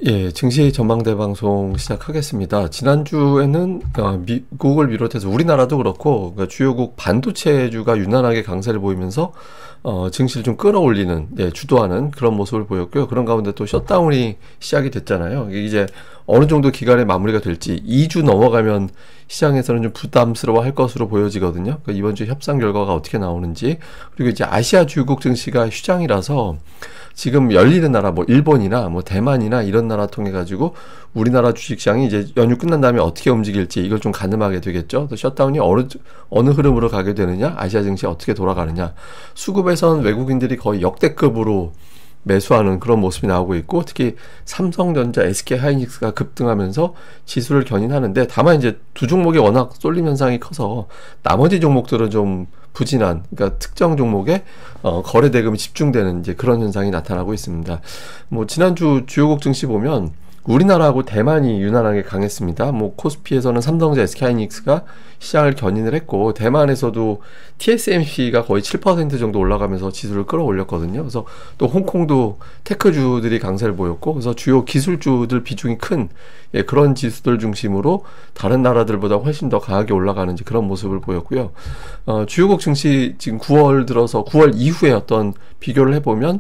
예, 증시 전망대 방송 시작하겠습니다. 지난주에는 미국을 비롯해서 우리나라도 그렇고 그러니까 주요국 반도체주가 유난하게 강세를 보이면서 증시를 좀 끌어올리는, 주도하는 그런 모습을 보였고요. 그런 가운데 또 셧다운이 시작이 됐잖아요. 이게 이제 어느 정도 기간에 마무리가 될지 2주 넘어가면 시장에서는 좀 부담스러워 할 것으로 보여지거든요. 그러니까 이번 주 협상 결과가 어떻게 나오는지, 그리고 이제 아시아 주요국 증시가 휴장이라서 지금 열리는 나라, 뭐 일본이나 뭐 대만이나 이런 나라 통해 가지고 우리나라 주식시장이 이제 연휴 끝난 다음에 어떻게 움직일지 이걸 좀 가늠하게 되겠죠. 또 셧다운이 어느 흐름으로 가게 되느냐, 아시아 증시 어떻게 돌아가느냐. 수급에선 외국인들이 거의 역대급으로 매수하는 그런 모습이 나오고 있고, 특히 삼성전자, SK하이닉스가 급등하면서 지수를 견인하는데, 다만 이제 두 종목이 워낙 쏠림 현상이 커서 나머지 종목들은 좀 부진한, 그러니까 특정 종목에 거래 대금이 집중되는 이제 그런 현상이 나타나고 있습니다. 뭐 지난주 주요국 증시 보면 우리나라하고 대만이 유난하게 강했습니다. 뭐 코스피에서는 삼성전자, SK하이닉스가 시장을 견인을 했고, 대만에서도 TSMC가 거의 7% 정도 올라가면서 지수를 끌어올렸거든요. 그래서 또 홍콩도 테크주들이 강세를 보였고, 그래서 주요 기술주들 비중이 큰 그런 지수들 중심으로 다른 나라들보다 훨씬 더 강하게 올라가는 그런 모습을 보였고요. 주요국 증시 지금 9월 들어서 9월 이후에 어떤 비교를 해보면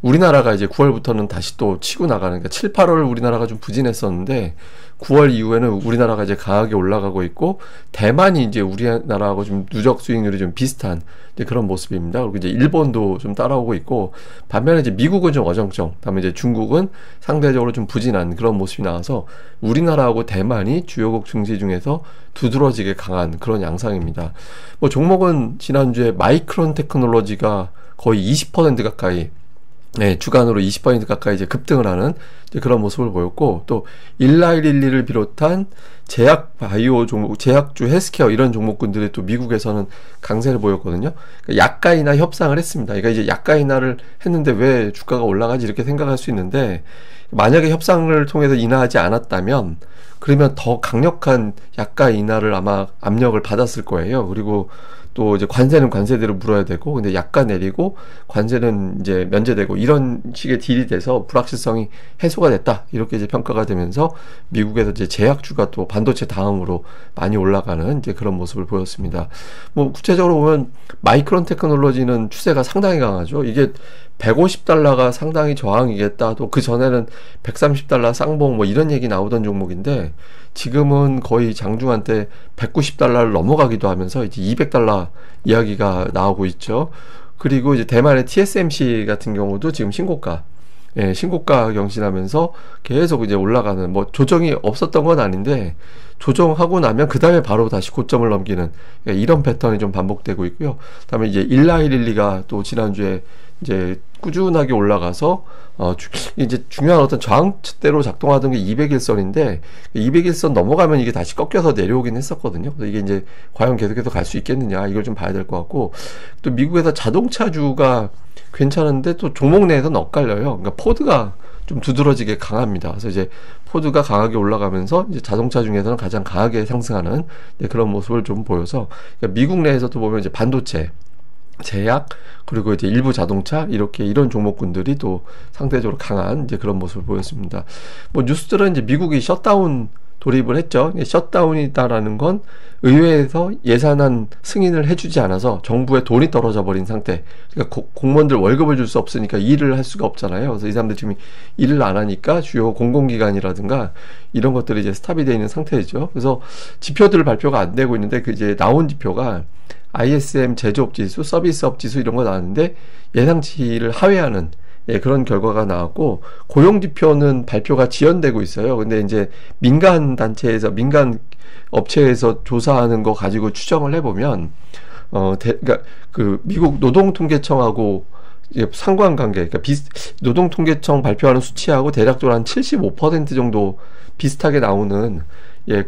우리나라가 이제 9월부터는 다시 또 치고 나가는, 그러니까 7, 8월 우리나라가 좀 부진했었는데 9월 이후에는 우리나라가 이제 강하게 올라가고 있고, 대만이 이제 우리나라하고 좀 누적 수익률이 좀 비슷한 이제 그런 모습입니다. 그리고 이제 일본도 좀 따라오고 있고, 반면에 이제 미국은 좀 어정쩡, 다음에 이제 중국은 상대적으로 좀 부진한 그런 모습이 나와서 우리나라하고 대만이 주요국 증시 중에서 두드러지게 강한 그런 양상입니다. 뭐 종목은 지난주에 마이크론 테크놀로지가 거의 20% 가까이, 주간으로 20% 가까이 이제 급등을 하는 이제 그런 모습을 보였고, 또 일라이릴리를 비롯한 제약 바이오 종목, 제약주 헬스케어 이런 종목군들이 또 미국에서는 강세를 보였거든요. 그러니까 약가 인하 협상을 했습니다. 그러니까 이제 약가 인하를 했는데 왜 주가가 올라가지 이렇게 생각할 수 있는데, 만약에 협상을 통해서 인하하지 않았다면 그러면 더 강력한 약가 인하를 아마 압력을 받았을 거예요. 그리고 또 이제 관세는 관세대로 물어야 되고, 근데 약가 내리고 관세는 이제 면제되고, 이런 식의 딜이 돼서 불확실성이 해소가 됐다, 이렇게 이제 평가가 되면서 미국에서 이제 제약주가 또 반도체 다음으로 많이 올라가는 이제 그런 모습을 보였습니다. 뭐 구체적으로 보면 마이크론 테크놀로지는 추세가 상당히 강하죠. 이게 150달러가 상당히 저항이겠다, 또 그 전에는 130달러 쌍봉 뭐 이런 얘기 나오던 종목인데, 지금은 거의 장중한 때 190달러를 넘어가기도 하면서 이제 200달러 이야기가 나오고 있죠. 그리고 이제 대만의 TSMC 같은 경우도 지금 신고가, 신고가 경신하면서 계속 이제 올라가는, 뭐 조정이 없었던 건 아닌데 조정하고 나면 그 다음에 바로 다시 고점을 넘기는, 이런 패턴이 좀 반복되고 있고요. 그다음에 이제 일라이릴리가 또 지난주에 이제 꾸준하게 올라가서 이제 중요한 어떤 저항대로 작동하던 게 200일선인데, 200일선 넘어가면 이게 다시 꺾여서 내려오긴 했었거든요. 그래서 이게 이제 과연 계속해서 갈 수 있겠느냐, 이걸 좀 봐야 될 것 같고, 또 미국에서 자동차주가 괜찮은데 또 종목 내에서는 엇갈려요. 그러니까 포드가 좀 두드러지게 강합니다. 그래서 이제 포드가 강하게 올라가면서 이제 자동차 중에서는 가장 강하게 상승하는 그런 모습을 좀 보여서, 그러니까 미국 내에서도 보면 이제 반도체, 제약, 그리고 이제 일부 자동차, 이렇게 이런 종목군들이 또 상대적으로 강한 이제 그런 모습을 보였습니다. 뭐 뉴스들은 이제 미국이 셧다운 돌입을 했죠. 셧다운이다라는 건 의회에서 예산안 승인을 해주지 않아서 정부에 돈이 떨어져 버린 상태. 그러니까 공무원들 월급을 줄 수 없으니까 일을 할 수가 없잖아요. 그래서 이 사람들 지금 일을 안 하니까 주요 공공기관이라든가 이런 것들이 이제 스탑이 되어 있는 상태죠. 그래서 지표들 발표가 안 되고 있는데, 그 이제 나온 지표가 ISM 제조업 지수, 서비스업 지수 이런 거 나왔는데 예상치를 하회하는 그런 결과가 나왔고, 고용 지표는 발표가 지연되고 있어요. 근데 이제 민간 단체에서, 민간 업체에서 조사하는 거 가지고 추정을 해보면 그러니까 그 미국 노동통계청하고 상관관계, 그러니까 노동통계청 발표하는 수치하고 대략적으로 한 75% 정도 비슷하게 나오는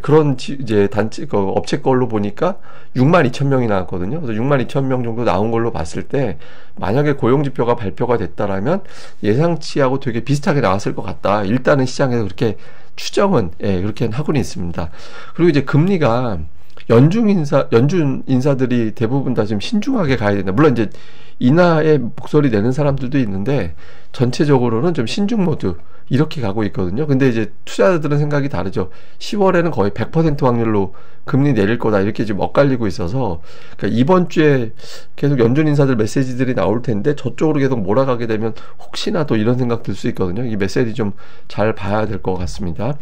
그런 이제 단체 업체 걸로 보니까 62,000명이 나왔거든요. 그래서 62,000명 정도 나온 걸로 봤을 때, 만약에 고용 지표가 발표가 됐다라면 예상치하고 되게 비슷하게 나왔을 것 같다, 일단은 시장에서 그렇게 추정은 그렇게 하고는 있습니다. 그리고 이제 금리가 연준 인사들이 대부분 다 지금 신중하게 가야 된다. 물론 이제 인하의 목소리 내는 사람들도 있는데 전체적으로는 좀 신중 모드 이렇게 가고 있거든요. 근데 이제 투자자들은 생각이 다르죠. 10월에는 거의 100% 확률로 금리 내릴 거다 이렇게 지금 엇갈리고 있어서, 그러니까 이번 주에 계속 연준 인사들 메시지들이 나올 텐데 저쪽으로 계속 몰아가게 되면 혹시나 또 이런 생각 들 수 있거든요. 이 메시지 좀 잘 봐야 될 것 같습니다.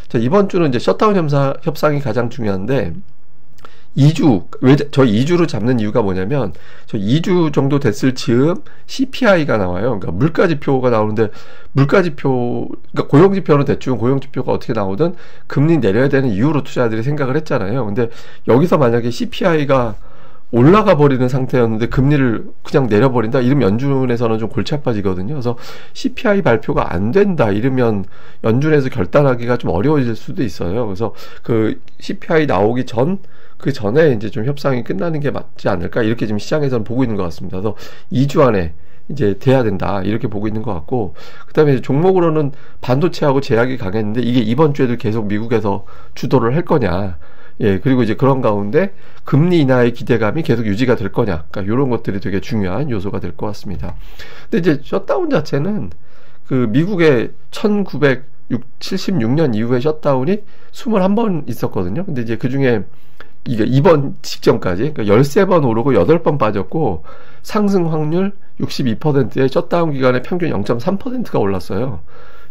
자, 이번 주는 이제 셧다운 협상이 가장 중요한데, 2주, 저 2주로 잡는 이유가 뭐냐면, 저 2주 정도 됐을 즈음 CPI가 나와요. 그러니까 물가지표가 나오는데, 그러니까 고용지표는 대충 고용지표가 어떻게 나오든 금리 내려야 되는 이유로 투자자들이 생각을 했잖아요. 근데 여기서 만약에 CPI가 올라가 버리는 상태였는데 금리를 그냥 내려버린다 이러면 연준에서는 좀 골치 아파지거든요. 그래서 CPI 발표가 안 된다 이러면 연준에서 결단하기가 좀 어려워질 수도 있어요. 그래서 그 CPI 나오기 그 전에 이제 좀 협상이 끝나는 게 맞지 않을까 이렇게 지금 시장에서는 보고 있는 것 같습니다. 그래서 2주 안에 이제 돼야 된다 이렇게 보고 있는 것 같고, 그 다음에 종목으로는 반도체하고 제약이 강했는데 이게 이번 주에도 계속 미국에서 주도를 할 거냐, 예, 그리고 이제 그런 가운데 금리 인하의 기대감이 계속 유지가 될 거냐, 그러니까 이런 것들이 되게 중요한 요소가 될 것 같습니다. 근데 이제 셧다운 자체는 그 미국의 1976년 이후에 셧다운이 21번 있었거든요. 근데 이제 그 중에 이게 이번 직전까지 그러니까 13번 오르고 8번 빠졌고 상승 확률 62%에 셧다운 기간에 평균 0.3%가 올랐어요.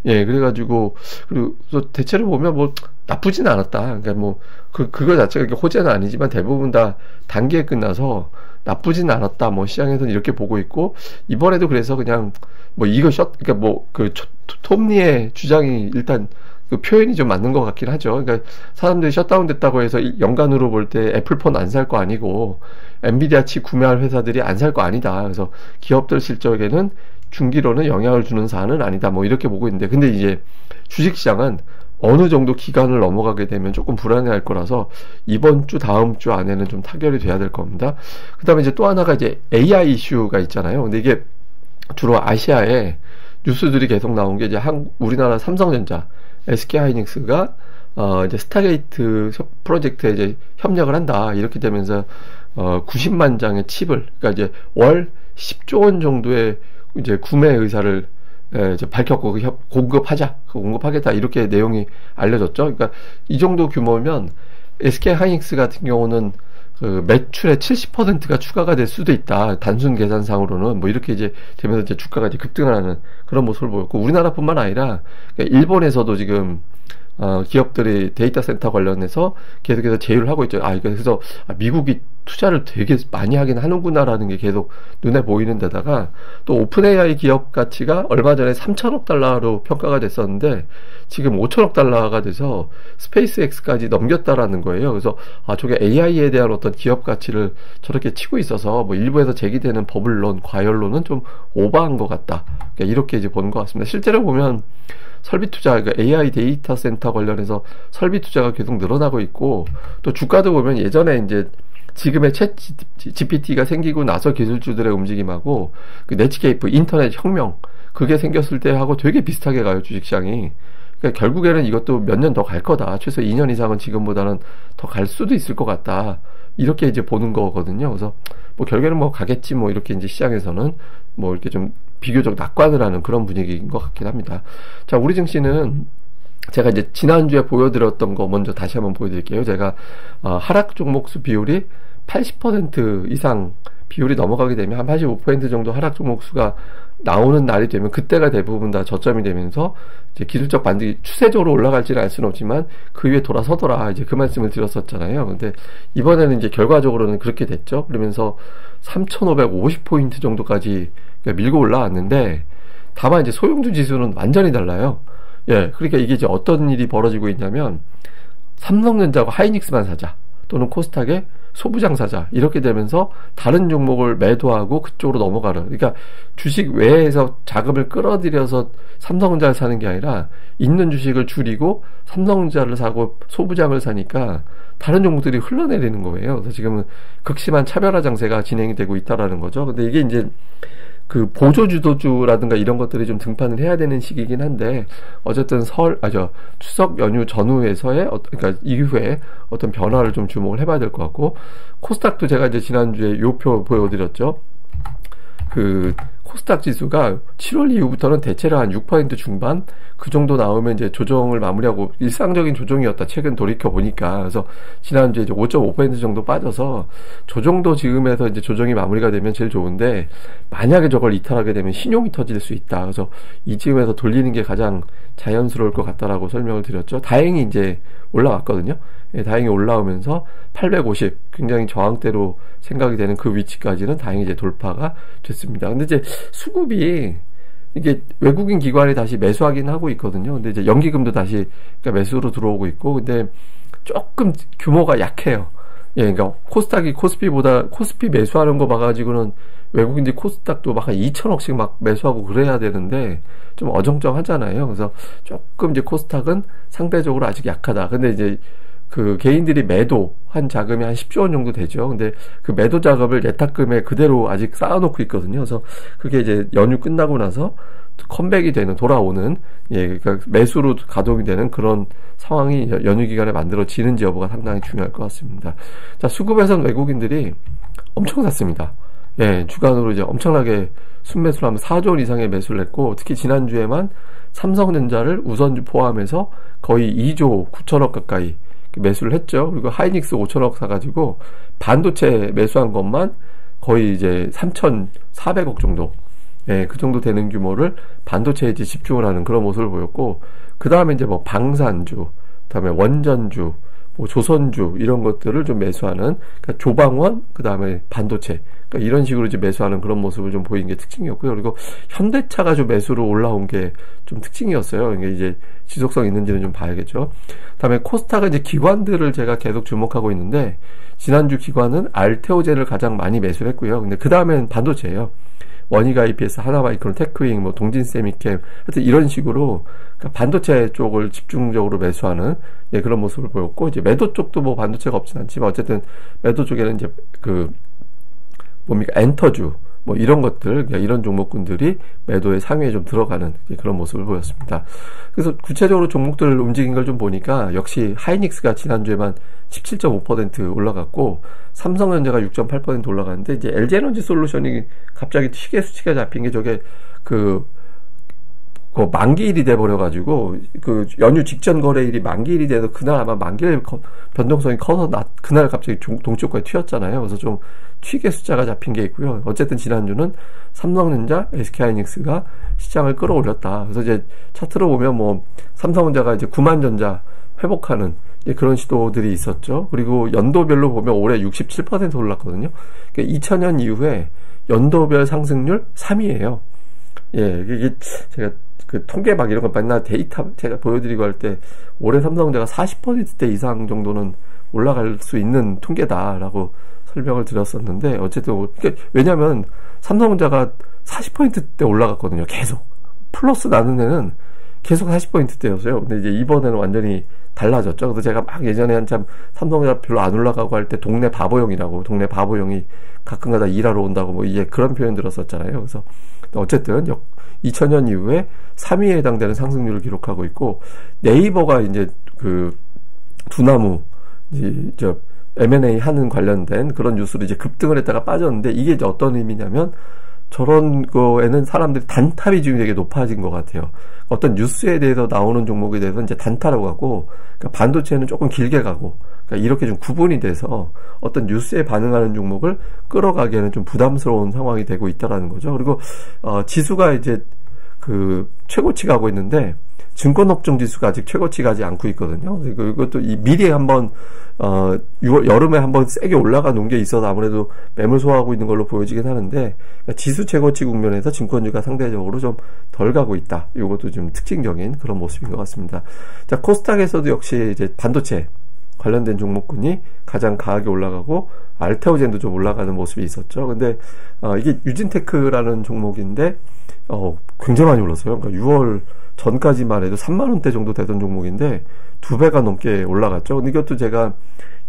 예, 그래가지고, 그리고 대체로 보면 뭐 나쁘진 않았다. 그러니까 뭐, 그거 자체가 이렇게 호재는 아니지만 대부분 다 단기에 끝나서 나쁘진 않았다. 뭐 시장에서는 이렇게 보고 있고, 이번에도 그래서 그냥 뭐 그러니까 뭐 톱니의 주장이 일단 그 표현이 좀 맞는 것 같긴 하죠. 그러니까 사람들이 셧다운 됐다고 해서 연간으로 볼 때 애플폰 안 살 거 아니고 엔비디아 칩 구매할 회사들이 안 살 거 아니다. 그래서 기업들 실적에는 중기로는 영향을 주는 사안은 아니다. 뭐 이렇게 보고 있는데, 근데 이제 주식시장은 어느 정도 기간을 넘어가게 되면 조금 불안해할 거라서 이번 주 다음 주 안에는 좀 타결이 돼야 될 겁니다. 그 다음에 이제 또 하나가 이제 AI 이슈가 있잖아요. 근데 이게 주로 아시아에 뉴스들이 계속 나온 게 이제 우리나라 삼성전자, SK하이닉스가 이제 스타게이트 프로젝트에 이제 협력을 한다 이렇게 되면서 90만 장의 칩을, 그러니까 이제 월 10조 원 정도의 이제 구매 의사를 이제 밝혔고 공급하겠다 이렇게 내용이 알려졌죠. 그러니까 이 정도 규모면 SK하이닉스 같은 경우는 그 매출의 70%가 추가가 될 수도 있다. 단순 계산상으로는 뭐 이렇게 이제 되면서 이제 주가가 이제 급등하는 그런 모습을 보였고, 우리나라뿐만 아니라 그러니까 일본에서도 지금 기업들이 데이터 센터 관련해서 계속해서 제휴를 하고 있죠. 그래서 미국이 투자를 되게 많이 하긴 하는구나라는 게 계속 눈에 보이는 데다가, 또 오픈 AI 기업 가치가 얼마 전에 3천억 달러로 평가가 됐었는데 지금 5천억 달러가 돼서 스페이스X까지 넘겼다라는 거예요. 그래서 저게 AI에 대한 어떤 기업 가치를 저렇게 치고 있어서 뭐 일부에서 제기되는 버블론, 과열론은 좀 오버한 것 같다. 그러니까 이렇게 이제 보는 것 같습니다. 실제로 보면 설비 투자, 그러니까 AI 데이터 센터 관련해서 설비 투자가 계속 늘어나고 있고, 또 주가도 보면 예전에 이제 지금의 챗 GPT가 생기고 나서 기술주들의 움직임하고 그 넷스케이프 인터넷 혁명 그게 생겼을 때하고 되게 비슷하게 가요, 주식시장이. 그러니까 결국에는 이것도 몇 년 더 갈 거다. 최소 2년 이상은 지금보다는 더 갈 수도 있을 것 같다. 이렇게 이제 보는 거거든요. 그래서 뭐 결국에는 뭐 가겠지 뭐 이렇게 이제 시장에서는 뭐 이렇게 좀 비교적 낙관을 하는 그런 분위기인 것 같긴 합니다. 자, 우리 증시는 제가 이제 지난주에 보여드렸던 거 먼저 다시 한번 보여드릴게요. 제가 하락 종목수 비율이 80% 이상 비율이 넘어가게 되면 한 85% 정도 하락 종목수가 나오는 날이 되면 그때가 대부분 다 저점이 되면서 이제 기술적 반등이 추세적으로 올라갈지는 알 수는 없지만 그 위에 돌아서더라, 이제 그 말씀을 드렸었잖아요. 근데 이번에는 이제 결과적으로는 그렇게 됐죠. 그러면서 3,550포인트 정도까지 밀고 올라왔는데, 다만 이제 소형주 지수는 완전히 달라요. 예, 그러니까 이게 이제 어떤 일이 벌어지고 있냐면, 삼성전자하고 하이닉스만 사자, 또는 코스닥에 소부장 사자, 이렇게 되면서 다른 종목을 매도하고 그쪽으로 넘어가는, 그러니까 주식 외에서 자금을 끌어들여서 삼성전자를 사는 게 아니라 있는 주식을 줄이고 삼성전자를 사고 소부장을 사니까 다른 종목들이 흘러내리는 거예요. 그래서 지금은 극심한 차별화 장세가 진행이 되고 있다라는 거죠. 근데 이게 이제 그 보조주도주라든가 이런 것들이 좀 등판을 해야 되는 시기이긴 한데, 어쨌든 추석 연휴 전후에서의 그러니까 이후에 어떤 변화를 좀 주목을 해봐야 될 것 같고, 코스닥도 제가 이제 지난주에 요표 보여드렸죠. 그 코스닥 지수가 7월 이후부터는 대체로 한 6% 중반 그 정도 나오면 이제 조정을 마무리하고, 일상적인 조정이었다 최근 돌이켜 보니까. 그래서 지난주에 이제 5.5% 정도 빠져서 저 정도 지금에서 이제 조정이 마무리가 되면 제일 좋은데, 만약에 저걸 이탈하게 되면 신용이 터질 수 있다. 그래서 이쯤에서 돌리는 게 가장 자연스러울 것 같다라고 설명을 드렸죠. 다행히 이제 올라왔거든요. 예, 다행히 올라오면서 850, 굉장히 저항대로 생각이 되는 그 위치까지는 다행히 이제 돌파가 됐습니다. 근데 이제 수급이, 이게 외국인 기관이 다시 매수하긴 하고 있거든요. 근데 이제 연기금도 다시 그러니까 매수로 들어오고 있고, 근데 조금 규모가 약해요. 예, 그러니까 코스피 매수하는 거 봐가지고는 외국인들이 코스닥도 막 한 2천억씩 막 매수하고 그래야 되는데 좀 어정쩡하잖아요. 그래서 조금 이제 코스닥은 상대적으로 아직 약하다. 근데 이제 그 개인들이 매도한 자금이 한 10조 원 정도 되죠. 근데 그 매도 자금을 예탁금에 그대로 아직 쌓아놓고 있거든요. 그래서 그게 이제 연휴 끝나고 나서 컴백이 되는, 돌아오는, 예, 그러니까 매수로 가동이 되는 그런 상황이 연휴 기간에 만들어지는지 여부가 상당히 중요할 것 같습니다. 자, 수급에선 외국인들이 엄청 샀습니다. 예, 주간으로 이제 엄청나게 순매수를 하면 4조 원 이상의 매수를 했고, 특히 지난주에만 삼성전자를 우선주 포함해서 거의 2조 9천억 가까이 매수를 했죠. 그리고 하이닉스 5천억 사가지고 반도체 매수한 것만 거의 이제 3,400억 정도, 예, 그 정도 되는 규모를 반도체에 이제 집중을 하는 그런 모습을 보였고, 그 다음에 이제 뭐 방산주, 그 다음에 원전주, 뭐 조선주 이런 것들을 좀 매수하는, 그러니까 조방원, 그 다음에 반도체, 그러니까 이런 식으로 이제 매수하는 그런 모습을 좀 보인 게 특징이었고요. 그리고 현대차가 좀 매수로 올라온 게 좀 특징이었어요. 이게 이제 지속성 있는지는 좀 봐야겠죠. 그다음에 코스닥은 이제 기관들을 제가 계속 주목하고 있는데, 지난주 기관은 알테오젠을 가장 많이 매수를 했고요. 근데 그 다음엔 반도체예요. 원익 IPS, 하나마이크론, 테크윙, 뭐 동진세미캠, 하여튼 이런 식으로 그러니까 반도체 쪽을 집중적으로 매수하는, 예, 그런 모습을 보였고, 이제 매도 쪽도 뭐 반도체가 없진 않지만 어쨌든 매도 쪽에는 이제 그 엔터주 뭐 이런 것들, 그러니까 이런 종목군들이 매도의 상위에 좀 들어가는 그런 모습을 보였습니다. 그래서 구체적으로 종목들 움직인 걸 좀 보니까 역시 하이닉스가 지난주에만 17.5% 올라갔고, 삼성전자가 6.8% 올라갔는데, 이제 LG에너지 솔루션이 갑자기 시계 수치가 잡힌 게 저게 그 만기일이 돼버려가지고, 그 연휴 직전 거래일이 만기일이 돼서 그날 아마 만기일 변동성이 커서 그날 갑자기 동쪽까지 튀었잖아요. 그래서 좀 튀게 숫자가 잡힌 게 있고요. 어쨌든 지난주는 삼성전자, SK하이닉스가 시장을 끌어올렸다. 그래서 이제 차트로 보면 뭐 삼성전자가 이제 9만 전자 회복하는 그런 시도들이 있었죠. 그리고 연도별로 보면 올해 67% 올랐거든요. 그러니까 2000년 이후에 연도별 상승률 3위예요. 예, 이게 제가 그 통계 막 이런 거 맨날 데이터 제가 보여드리고 할 때 올해 삼성전자가 40% 이상 정도는 올라갈 수 있는 통계다라고 설명을 드렸었는데, 어쨌든 그러니까 왜냐면 삼성전자가 40%대 올라갔거든요. 계속 플러스 나는 애는 계속 40%대였어요. 근데 이제 이번에는 완전히 달라졌죠. 그래서 제가 막 예전에 한참 삼성전자 별로 안 올라가고 할 때 동네 바보형이라고, 동네 바보형이 가끔가다 일하러 온다고 뭐 이제 그런 표현 들었었잖아요. 그래서 어쨌든 2000년 이후에 3위에 해당되는 상승률을 기록하고 있고, 네이버가 이제 그 두나무 저 M&A 하는 관련된 그런 뉴스로 이제 급등을 했다가 빠졌는데, 이게 이제 어떤 의미냐면 저런 거에는 사람들이 단탑이 지금 되게 높아진 것 같아요. 어떤 뉴스에 대해서 나오는 종목에 대해서 이제 단타라고 하고, 그러니까 반도체는 조금 길게 가고, 그러니까 이렇게 좀 구분이 돼서 어떤 뉴스에 반응하는 종목을 끌어가기에는 좀 부담스러운 상황이 되고 있다라는 거죠. 그리고 지수가 이제 그 최고치 가고 있는데, 증권업종 지수가 아직 최고치 가지 않고 있거든요. 그리고 이것도 미리 한번 6월 여름에 한번 세게 올라가 놓은 게 있어서 아무래도 매물 소화하고 있는 걸로 보여지긴 하는데, 그러니까 지수 최고치 국면에서 증권주가 상대적으로 좀 덜 가고 있다. 이것도 좀 특징적인 그런 모습인 것 같습니다. 자, 코스닥에서도 역시 이제 반도체 관련된 종목군이 가장 강하게 올라가고, 알테오젠도 좀 올라가는 모습이 있었죠. 근데 이게 유진테크라는 종목인데 굉장히 많이 올랐어요. 그러니까 6월 전까지만 해도 3만원대 정도 되던 종목인데 2배가 넘게 올라갔죠. 근데 이것도 제가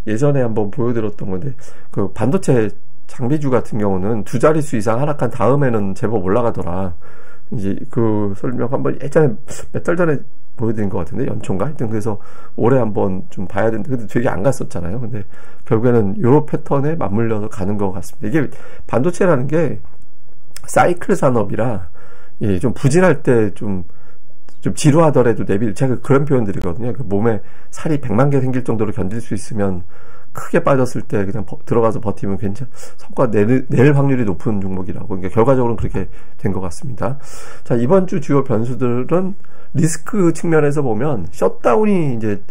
예전에 한번 보여드렸던 건데, 그 반도체 장비주 같은 경우는 두 자릿수 이상 하락한 다음에는 제법 올라가더라. 이제 그 설명 한번 예전에 몇 달 전에 보여드린 것 같은데, 연초인가? 하여튼 그래서 올해 한번 좀 봐야 되는데, 근데 되게 안 갔었잖아요. 근데 결국에는 요런 패턴에 맞물려서 가는 것 같습니다. 이게 반도체라는 게 사이클 산업이라, 예, 좀 부진할 때 좀 지루하더라도 제가 그런 표현 드리거든요. 그 몸에 살이 100만 개 생길 정도로 견딜 수 있으면, 크게 빠졌을 때 그냥 들어가서 버티면 성과 낼 확률이 높은 종목이라고. 그러니까 결과적으로는 그렇게 된 것 같습니다. 자, 이번 주 주요 변수들은 리스크 측면에서 보면 셧다운이 이제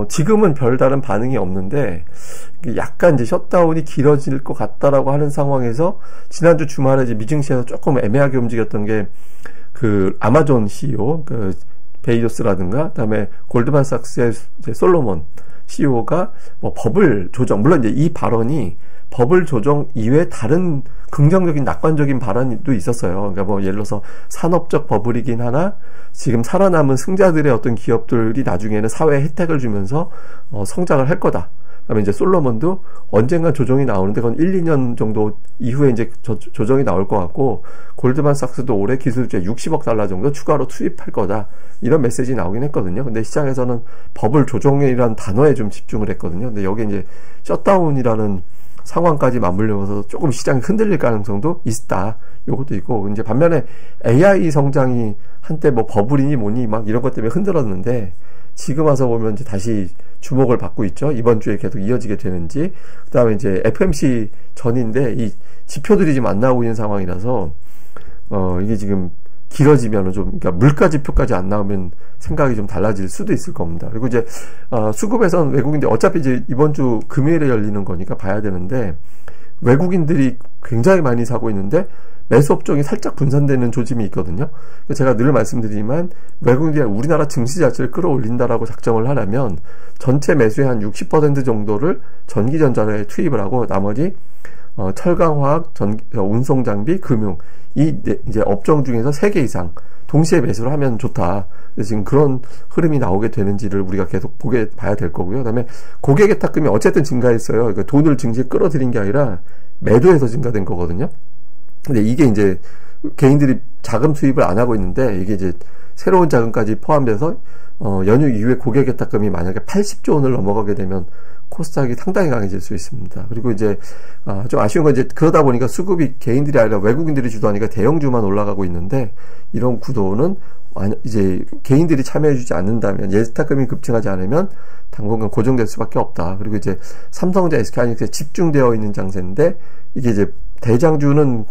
지금은 별다른 반응이 없는데, 약간 이제 셧다운이 길어질 것 같다라고 하는 상황에서 지난주 주말에 이제 미증시에서 조금 애매하게 움직였던 게 그 아마존 CEO 그 베이조스라든가, 그다음에 골드만삭스의 솔로몬 CEO가 뭐 버블 조정, 물론 이제 이 발언이 버블 조정 이외에 다른 긍정적인 낙관적인 발언도 있었어요. 그러니까 뭐 예를 들어서 산업적 버블이긴 하나 지금 살아남은 승자들의 어떤 기업들이 나중에는 사회에 혜택을 주면서 성장을 할 거다. 그다음에 이제 솔로몬도 언젠가 조정이 나오는데 그건 1, 2년 정도 이후에 이제 조정이 나올 것 같고, 골드만삭스도 올해 기술주에 60억 달러 정도 추가로 투입할 거다. 이런 메시지 나오긴 했거든요. 근데 시장에서는 버블 조정이라는 단어에 좀 집중을 했거든요. 근데 여기 이제 셧다운이라는 상황까지 맞물려서 조금 시장이 흔들릴 가능성도 있다. 요것도 있고, 이제 반면에 AI 성장이 한때 뭐 버블이니 뭐니 막 이런 것 때문에 흔들었는데, 지금 와서 보면 이제 다시 주목을 받고 있죠. 이번 주에 계속 이어지게 되는지. 그 다음에 이제 FMC 전인데 이 지표들이 지금 안 나오고 있는 상황이라서, 이게 지금 길어지면은 그러니까 물가 지표까지 안 나오면 생각이 좀 달라질 수도 있을 겁니다. 그리고 이제, 수급에선 외국인들, 어차피 이제 이번 주 금요일에 열리는 거니까 봐야 되는데, 외국인들이 굉장히 많이 사고 있는데, 매수 업종이 살짝 분산되는 조짐이 있거든요. 제가 늘 말씀드리지만, 외국인들이 우리나라 증시 자체를 끌어올린다라고 작정을 하려면, 전체 매수의 한 60% 정도를 전기전자에 투입을 하고, 나머지, 철강화학, 운송장비, 금융, 이제 업종 중에서 3개 이상 동시에 매수를 하면 좋다. 지금 그런 흐름이 나오게 되는지를 우리가 계속 봐야 될 거고요. 그 다음에 고객의 탁금이 어쨌든 증가했어요. 그러니까 돈을 증시에 끌어들인 게 아니라 매도해서 증가된 거거든요. 근데 이게 이제 개인들이 자금 투입을 안 하고 있는데, 이게 이제 새로운 자금까지 포함돼서 연휴 이후에 고객의 탁금이 만약에 80조 원을 넘어가게 되면 코스닥이 상당히 강해질 수 있습니다. 그리고 이제 좀 아쉬운 건 이제 그러다 보니까 수급이 개인들이 아니라 외국인들이 주도하니까 대형주만 올라가고 있는데, 이런 구도는 이제 개인들이 참여해주지 않는다면, 예탁금이 급증하지 않으면 당분간 고정될 수밖에 없다. 그리고 이제 삼성전자, SK하이닉스에 집중되어 있는 장세인데, 이게 이제 대장주는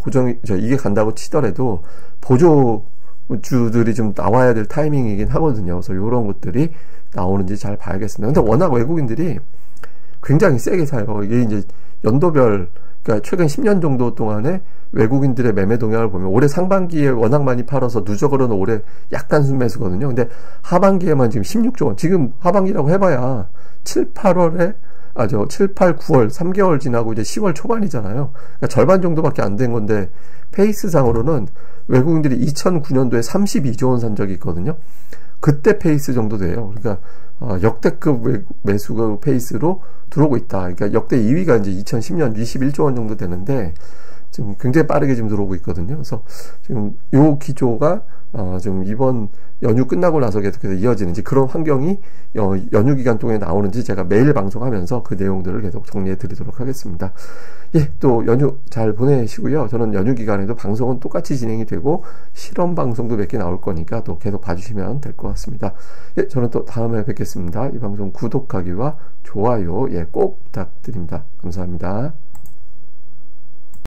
이게 간다고 치더라도 보조주들이 좀 나와야 될 타이밍이긴 하거든요. 그래서 이런 것들이 나오는지 잘 봐야겠습니다. 근데 워낙 외국인들이 굉장히 세게 사요. 이게 이제 연도별, 그러니까 최근 10년 정도 동안에 외국인들의 매매 동향을 보면 올해 상반기에 워낙 많이 팔아서 누적으로는 올해 약간 순매수거든요. 근데 하반기에만 지금 16조 원, 지금 하반기라고 해봐야 7, 8월에 7, 8, 9월 3개월 지나고 이제 10월 초반이잖아요. 그러니까 절반 정도밖에 안 된 건데, 페이스상으로는 외국인들이 2009년도에 32조 원 산 적이 있거든요. 그때 페이스 정도 돼요. 그러니까 역대급 매수 페이스로 들어오고 있다. 그러니까 역대 2위가 이제 2010년 21조 원 정도 되는데, 지금 굉장히 빠르게 지금 들어오고 있거든요. 그래서 지금 요 기조가 좀 이번 연휴 끝나고 나서 계속해서 이어지는지, 그런 환경이 연휴 기간 동안에 나오는지 제가 매일 방송하면서 그 내용들을 계속 정리해 드리도록 하겠습니다. 예, 또 연휴 잘 보내시고요. 저는 연휴 기간에도 방송은 똑같이 진행이 되고 실험 방송도 몇 개 나올 거니까 또 계속 봐주시면 될 것 같습니다. 예, 저는 또 다음에 뵙겠습니다. 이 방송 구독하기와 좋아요, 꼭 부탁드립니다. 감사합니다.